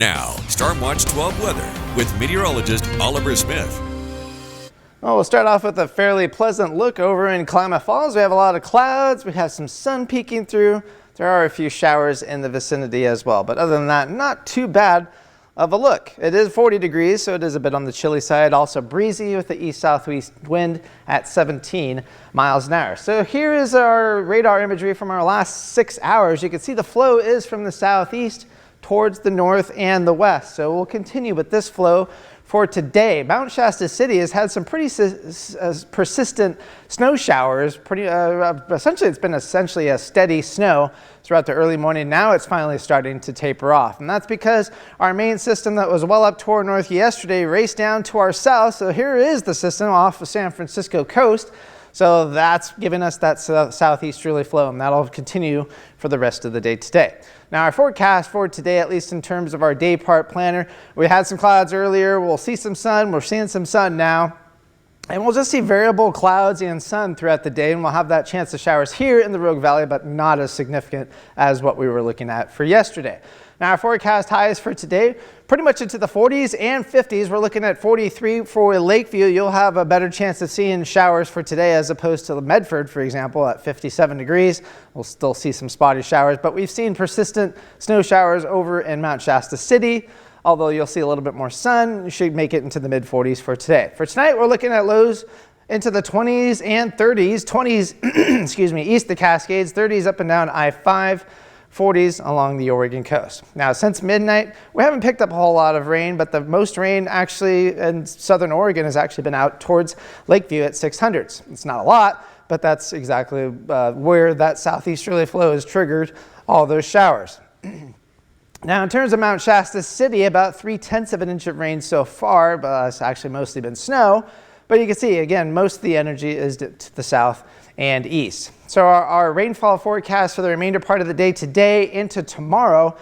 Now, Stormwatch 12 weather with meteorologist Oliver Smith. Well, we'll start off with a fairly pleasant look over in Klamath Falls. We have a lot of clouds. We have some sun peeking through. There are a few showers in the vicinity as well, but other than that, not too bad of a look. It is 40 degrees, so it is a bit on the chilly side. Also breezy with the east-southwest wind at 17 miles an hour. So here is our radar imagery from our last 6 hours. You can see the flow is from the southeast towards the north and the west. So we'll continue with this flow for today. Mount Shasta City has had some pretty persistent snow showers. Essentially, it's been a steady snow throughout the early morning. Now it's finally starting to taper off. And that's because our main system that was well up toward north yesterday raced down to our south. So here is the system off the San Francisco coast. So that's giving us that southeasterly flow, and that'll continue for the rest of the day today. Now our forecast for today, at least in terms of our day part planner, we had some clouds earlier. We'll see some sun. We're seeing some sun now. And we'll just see variable clouds and sun throughout the day, and we'll have that chance of showers here in the Rogue Valley, but not as significant as what we were looking at for yesterday. Now our forecast highs for today, pretty much into the 40s and 50s. We're looking at 43 for Lakeview. You'll have a better chance of seeing showers for today as opposed to Medford, for example, at 57 degrees. We'll still see some spotty showers, but we've seen persistent snow showers over in Mount Shasta City. Although you'll see a little bit more sun, you should make it into the mid 40s for today. For tonight, we're looking at lows into the 20s and 30s. 20s, excuse me, east of the Cascades, 30s up and down I-5, 40s along the Oregon coast. Now, since midnight, we haven't picked up a whole lot of rain, but the most rain actually in southern Oregon has actually been out towards Lakeview at 600s. It's not a lot, but that's exactly where that southeasterly flow has triggered all those showers. Now, in terms of Mount Shasta City, about 3/10 of an inch of rain so far, but it's actually mostly been snow. But you can see, again, most of the energy is to the south and east. So our rainfall forecast for the remainder part of the day today into tomorrow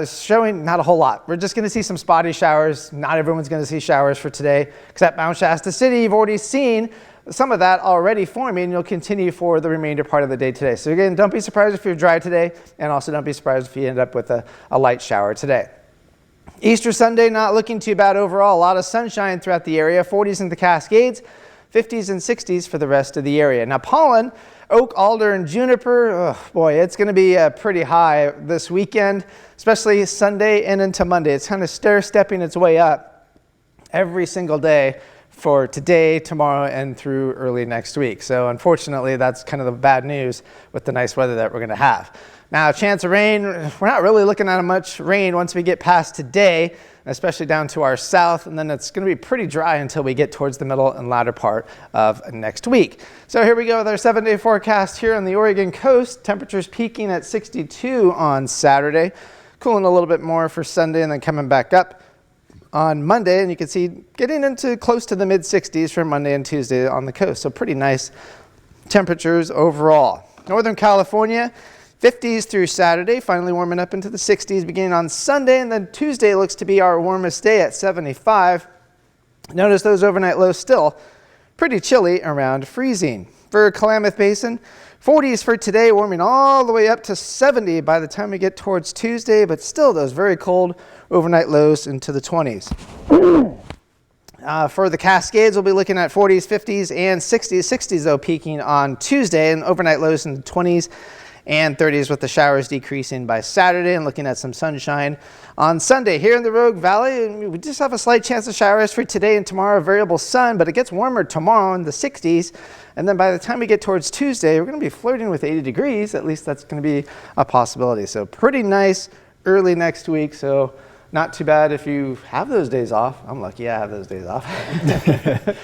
is showing not a whole lot. We're just going to see some spotty showers. Not everyone's going to see showers for today, except Mount Shasta City. You've already seen some of that already forming. You'll continue for the remainder part of the day today. So again, don't be surprised if you're dry today, and also don't be surprised if you end up with a light shower today. Easter Sunday, not looking too bad overall. A lot of sunshine throughout the area. 40s in the Cascades, 50s and 60s for the rest of the area. Now pollen, oak, alder, and juniper, oh boy, it's going to be pretty high this weekend, especially Sunday and into Monday. It's kind of stair-stepping its way up every single day for today, tomorrow, and through early next week. So unfortunately, that's kind of the bad news with the nice weather that we're going to have. Now, chance of rain, we're not really looking at much rain once we get past today, especially down to our south, and then it's going to be pretty dry until we get towards the middle and latter part of next week. So here we go with our 7-day forecast here on the Oregon coast. Temperatures peaking at 62 on Saturday, cooling a little bit more for Sunday, and then coming back up on Monday, and you can see getting into close to the mid 60s for Monday and Tuesday on the coast. So pretty nice temperatures overall. Northern California, 50s through Saturday, finally warming up into the 60s beginning on Sunday, and then Tuesday looks to be our warmest day at 75. Notice those overnight lows still pretty chilly around freezing. For Klamath Basin, 40s for today, warming all the way up to 70 by the time we get towards Tuesday, but still those very cold overnight lows into the 20s. For the Cascades, we'll be looking at 40s, 50s, and 60s. 60s, though, peaking on Tuesday, and overnight lows in the 20s and 30s with the showers decreasing by Saturday, and looking at some sunshine on Sunday. Here in the Rogue Valley, we just have a slight chance of showers for today and tomorrow, variable sun, but it gets warmer tomorrow in the 60s. And then by the time we get towards Tuesday, we're going to be flirting with 80 degrees. At least that's going to be a possibility. So pretty nice early next week. So not too bad if you have those days off. I'm lucky I have those days off.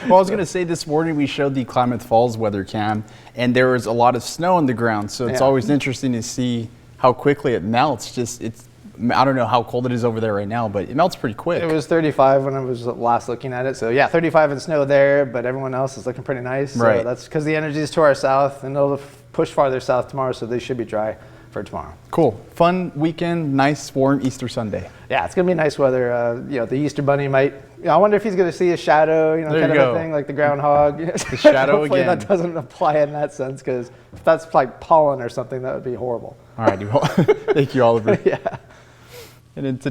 Well, I was going to say this morning we showed the Klamath Falls weather cam, and there was a lot of snow on the ground. So it's always interesting to see how quickly it melts. I don't know how cold it is over there right now, but it melts pretty quick. It was 35 when I was last looking at it. So yeah, 35 and snow there, but everyone else is looking pretty nice. So right. That's because the energy is to our south, and it'll push farther south tomorrow, so they should be dry for tomorrow. Cool. Fun weekend, nice warm Easter Sunday. Yeah, it's going to be nice weather. The Easter Bunny might, I wonder if he's going to see a shadow, kind of a thing, like the groundhog. The shadow Hopefully again. that doesn't apply in that sense, because if that's like pollen or something, that would be horrible. All right. Thank you, Oliver. Yeah. And in today.